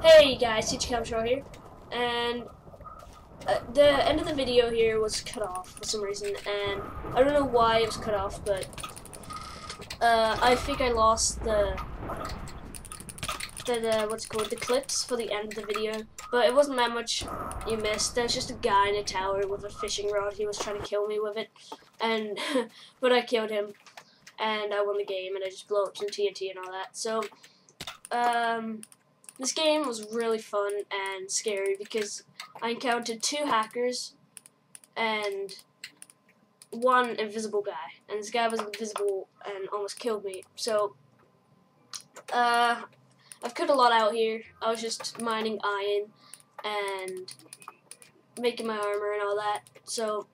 Hey guys, CJShaw here, and the end of the video here was cut off for some reason, and I don't know why it was cut off, but I think I lost the what's it called, the clips for the end of the video, but it wasn't that much you missed. There's just a guy in a tower with a fishing rod. He was trying to kill me with it, and but I killed him, and I won the game, and I just blew up some TNT and all that. So this game was really fun and scary because I encountered 2 hackers and 1 invisible guy, and this guy was invisible and almost killed me. So I've cut a lot out here. I was just mining iron and making my armor and all that. So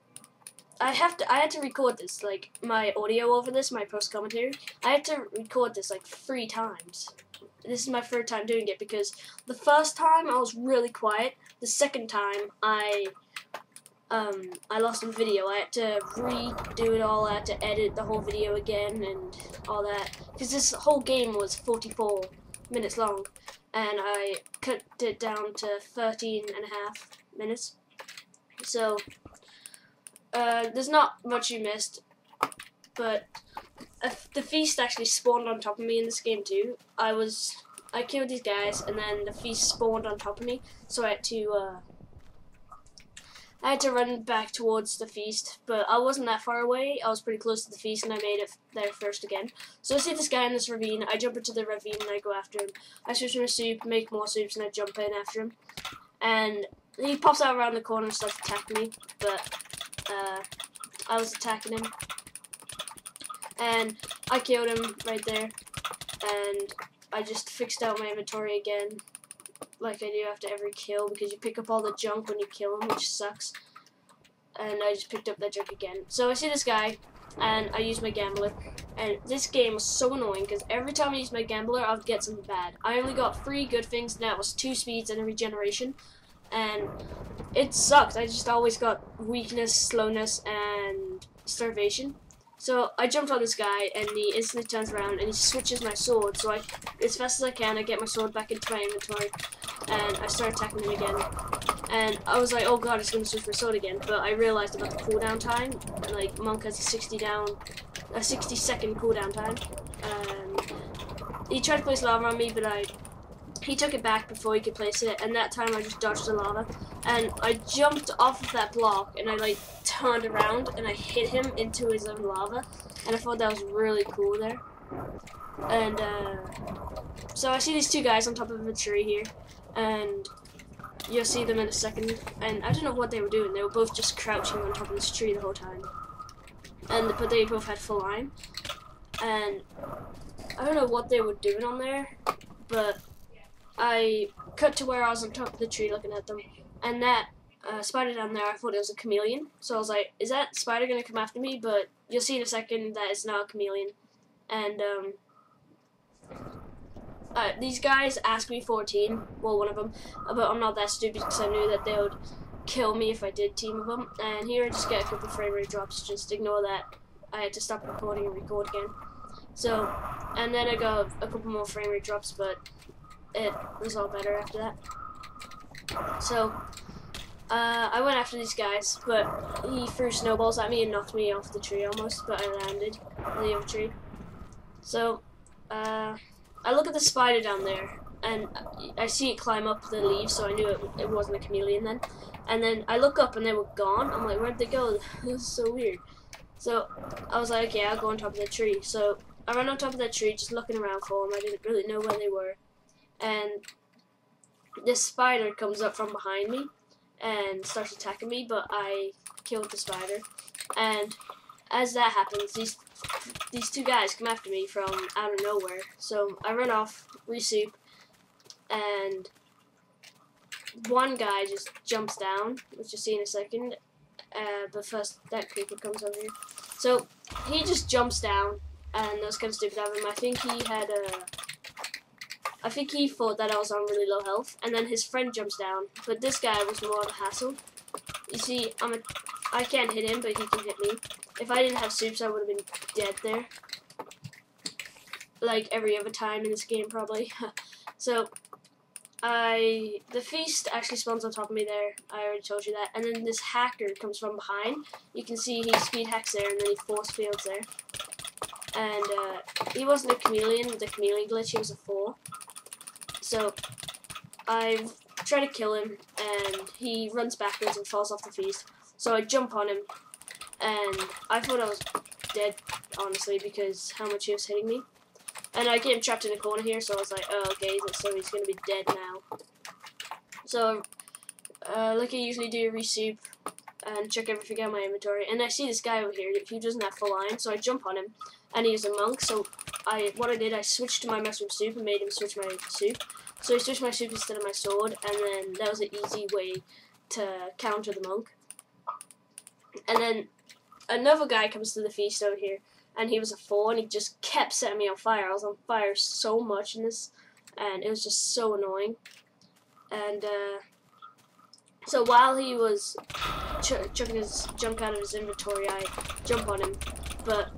I had to record this, like my audio over this, my post commentary. I had to record this like 3 times. This is my 3rd time doing it because the first time I was really quiet. The second time I lost some video. I had to redo it all. I had to edit the whole video again and all that because this whole game was 44 minutes long, and I cut it down to 13.5 minutes. So there's not much you missed, but the feast actually spawned on top of me in this game too. I killed these guys, and then the feast spawned on top of me, so I had to run back towards the feast, but I wasn't that far away. I was pretty close to the feast, and I made it there first again. So I see this guy in this ravine. I jump into the ravine, and I go after him. I switch him a soup, make more soups, and I jump in after him. And he pops out around the corner and starts attacking me, but I was attacking him. And I killed him right there, and I just fixed out my inventory again, like I do after every kill, because you pick up all the junk when you kill him, which sucks. And I just picked up that junk again. So I see this guy, and I use my gambler, and this game was so annoying, because every time I use my gambler, I'll get something bad. I only got 3 good things, and that was 2 speeds and a regeneration, and it sucked. I just always got weakness, slowness, and starvation. So I jumped on this guy, and he instantly turns around, and he switches my sword. So as fast as I can, I get my sword back into my inventory, and I start attacking him again. And I was like, oh god, he's going to switch my sword again. But I realized about the cooldown time. Like, Monk has a 60-second cooldown time. He tried to place lava on me, but he took it back before he could place it, and that time I just dodged the lava, and I jumped off of that block, and I like turned around, and I hit him into his own lava, and I thought that was really cool there. And so I see these 2 guys on top of a tree here, and you'll see them in a second, and I don't know what they were doing. They were both just crouching on top of this tree the whole time, but they both had full iron, and I don't know what they were doing on there, but I cut to where I was on top of the tree looking at them, and that spider down there, I thought it was a chameleon. So I was like, is that spider going to come after me? But you'll see in a second that it's not a chameleon. And these guys asked me for a team, well, one of them, but I'm not that stupid because I knew that they would kill me if I did team with them. And here I just get a couple frame rate drops, just ignore that. I had to stop recording and record again. So, and then I got a couple more frame rate drops, but it was all better after that. So I went after these guys, but he threw snowballs at me and knocked me off the tree almost, but I landed on the other tree. So I look at the spider down there, and I see it climb up the leaves, so I knew it wasn't a chameleon then. And then I look up and they were gone. I'm like, where'd they go? This is so weird. So I was like, okay, I'll go on top of the tree. So I ran on top of that tree just looking around for them. I didn't really know where they were. And this spider comes up from behind me and starts attacking me, but I killed the spider. And as that happens, these 2 guys come after me from out of nowhere. So I run off, resoup, and one guy just jumps down, which you'll see in a second. But first, that creeper comes over here. So he just jumps down, and that was kind of stupid of him. I think he thought that I was on really low health, and then his friend jumps down, but this guy was more of a hassle. You see, I can't hit him, but he can hit me. If I didn't have soups, I would have been dead there. Like every other time in this game, probably. So, the feast actually spawns on top of me there. I already told you that. And then this hacker comes from behind. You can see he speed hacks there, and then he force fields there. And he wasn't a chameleon with the chameleon glitch. He was a 4. So I try to kill him, and he runs backwards and falls off the feast. So I jump on him, and I thought I was dead, honestly, because how much he was hitting me. And I get him trapped in a corner here, so I was like, oh, okay, so he's going to be dead now. So, like I usually do, resoup and check everything out in my inventory. And I see this guy over here who doesn't have full iron, so I jump on him, and he's a monk. So what I did, I switched to my mushroom soup and made him switch my soup. So he switched my soup instead of my sword, and then that was an easy way to counter the monk. And then another guy comes to the feast over here, and he was a 4, and he just kept setting me on fire. I was on fire so much in this, and it was just so annoying. And so while he was chucking his junk out of his inventory, I jump on him, but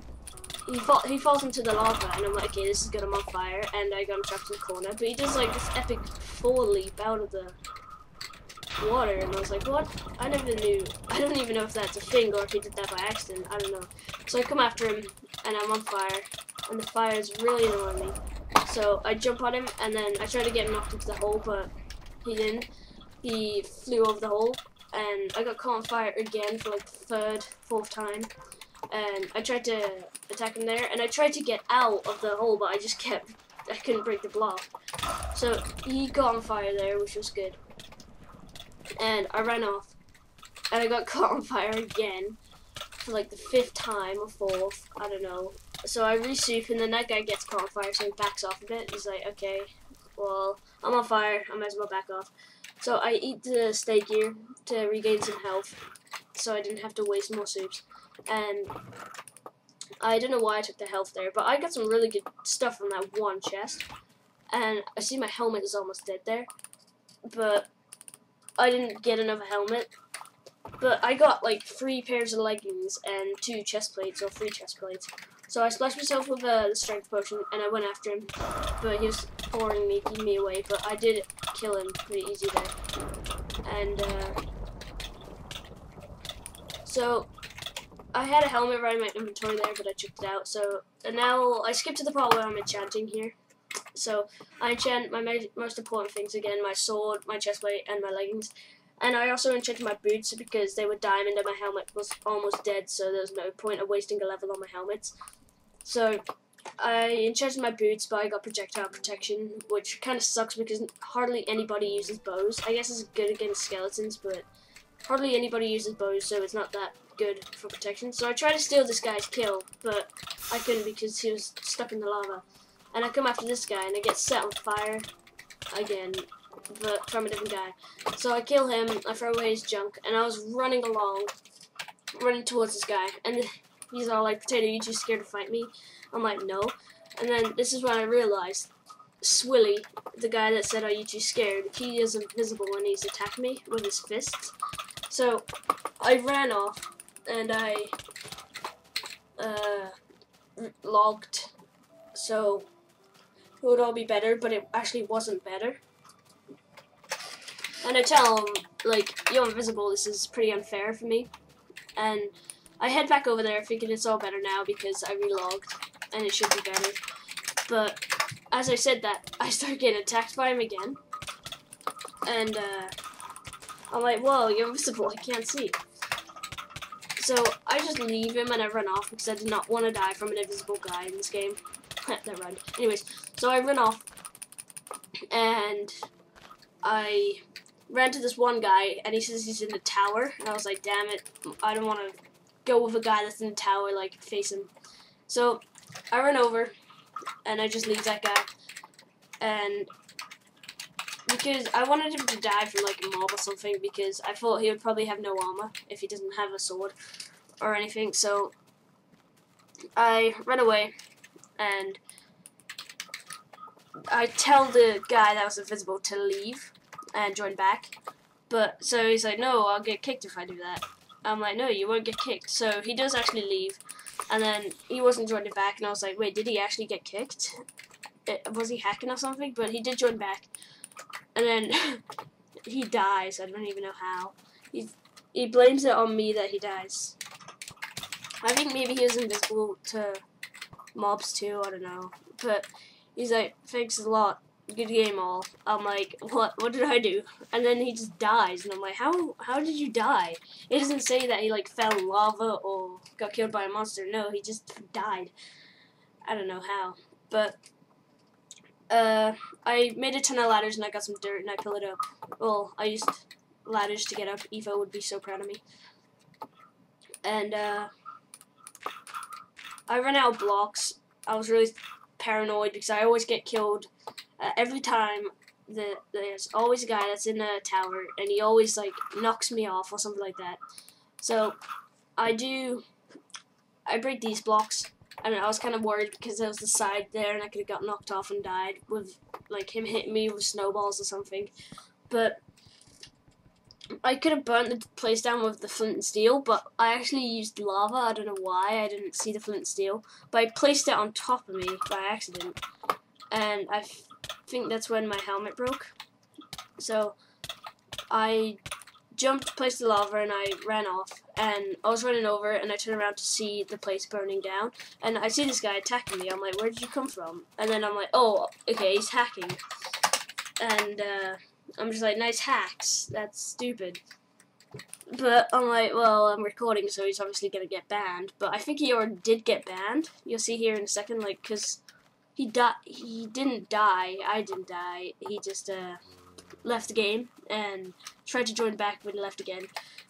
he falls into the lava, and I'm like, okay, this is good, I'm on fire, and I got him trapped in the corner. But he does like this epic 4 leap out of the water, and I was like, what? I never knew. I don't even know if that's a thing or if he did that by accident. I don't know. So I come after him, and I'm on fire, and the fire is really annoying me. So I jump on him, and then I try to get him knocked into the hole, but he didn't. He flew over the hole, and I got caught on fire again for like the 3rd, 4th time. And I tried to attack him there, and I tried to get out of the hole, but I couldn't break the block. So he got on fire there, which was good. And I ran off, and I got caught on fire again for like the 5th time or 4th, I don't know. So I resoup, and then that guy gets caught on fire, so he backs off a bit. He's like, okay, well, I'm on fire, I might as well back off. So I eat the steak here to regain some health, so I didn't have to waste more soups. And I don't know why I took the health there, but I got some really good stuff from that one chest. And I see my helmet is almost dead there, but I didn't get another helmet. But I got like 3 pairs of leggings and 2 chest plates, or 3 chest plates. So I splashed myself with the strength potion, and I went after him, but he was pouring me, keeping me away, but I did kill him pretty easy there. And so I had a helmet right in my inventory there, but I took it out. So and now I skip to the part where I'm enchanting here. So I enchant my most important things again: my sword, my chestplate, and my leggings. And I also enchanted my boots because they were diamond and my helmet was almost dead, so there was no point of wasting a level on my helmets. So I enchanted my boots, but I got projectile protection, which kind of sucks because hardly anybody uses bows. I guess it's good against skeletons, but hardly anybody uses bows, so it's not that good for protection. So I tried to steal this guy's kill, but I couldn't because he was stuck in the lava. And I come after this guy, and I get set on fire again, but from a different guy. So I kill him, I throw away his junk, and I was running along, running towards this guy, and he's all like, "Potato, you too scared to fight me?" I'm like, "No." And then this is when I realized Swilly, the guy that said, "Are you too scared?" he is invisible when he's attacked me with his fists. So I ran off, and I logged, so it would all be better, but it actually wasn't better. And I tell him, like, "Yo, invisible, this is pretty unfair for me." And I head back over there thinking it's all better now because I relogged, and it should be better. But as I said that, I start getting attacked by him again. And I'm like, "Whoa, you're invisible, I can't see." So I just leave him and I run off because I did not want to die from an invisible guy in this game. That run. Anyways, so I run off, and I ran to this one guy, and he says he's in the tower, and I was like, damn it, I don't want to go with a guy that's in the tower, like, face him. So I run over, and I just leave that guy, and because I wanted him to die from, like, a mob or something, because I thought he would probably have no armor if he doesn't have a sword or anything, so I ran away, and I tell the guy that was invisible to leave and join back, but so he's like, "No, I'll get kicked if I do that." I'm like, "No, you won't get kicked." So he does actually leave, and then he wasn't joining back, and I was like, "Wait, did he actually get kicked? Was he hacking or something?" But he did join back, and then he dies. I don't even know how. He blames it on me that he dies. I think maybe he was invisible to mobs too, I don't know. But he's like, thanks a lot, good game all. I'm like, what did I do? And then he just dies, and I'm like, how did you die? It doesn't say that he like fell in lava or got killed by a monster. No, he just died. I don't know how. But I made a ton of ladders and I got some dirt and I pulled it up. Well, I used ladders to get up. Evo would be so proud of me. And I ran out of blocks. I was really paranoid because I always get killed every time. There's always a guy that's in a tower and he always like knocks me off or something like that. So I break these blocks. And I was kind of worried because there was the side there and I could have got knocked off and died with like him hitting me with snowballs or something. But I could have burnt the place down with the flint and steel, but I actually used lava. I don't know why. I didn't see the flint and steel. But I placed it on top of me by accident. And I think that's when my helmet broke. So I jumped, placed the lava, and I ran off. And I was running over, and I turned around to see the place burning down. And I see this guy attacking me. I'm like, where did you come from? And then I'm like, oh, okay, he's hacking. And I'm just like, nice hacks. That's stupid. But I'm like, well, I'm recording, so he's obviously gonna get banned. But I think he already did get banned. You'll see here in a second, like, cause he didn't die. I didn't die. He just left the game and tried to join back, but left again.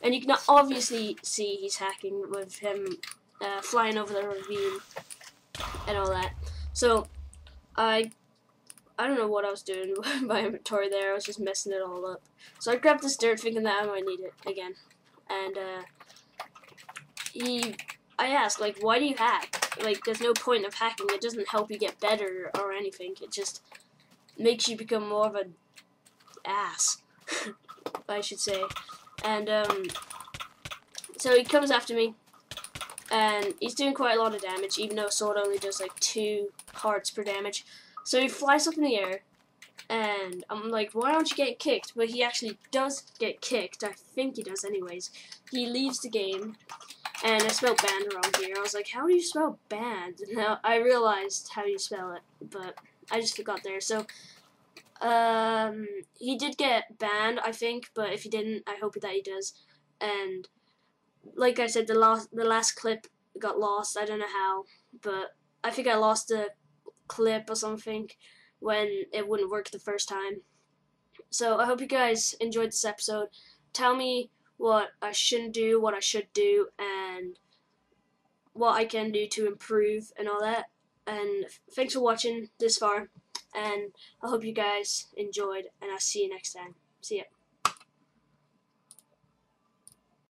And you can obviously see he's hacking with him flying over the ravine and all that. So I don't know what I was doing with my inventory there. I was just messing it all up. So I grabbed this dirt thinking that I might need it again. And I asked, like, why do you hack? Like, there's no point of hacking. It doesn't help you get better or anything. It just makes you become more of an ass, I should say. And so he comes after me. And he's doing quite a lot of damage, even though a sword only does like 2 hearts per damage. So he flies up in the air, and I'm like, why don't you get kicked? But he actually does get kicked. I think he does anyways. He leaves the game, and I spelled banned wrong here. I was like, how do you spell banned? Now I realized how you spell it, but I just forgot there. So he did get banned, I think, but if he didn't, I hope that he does. And like I said, the last clip got lost. I don't know how, but I think I lost the clip or something when it wouldn't work the first time. So I hope you guys enjoyed this episode. Tell me what I shouldn't do, what I should do, and what I can do to improve and all that. And thanks for watching this far, and I hope you guys enjoyed, and I'll see you next time. See ya.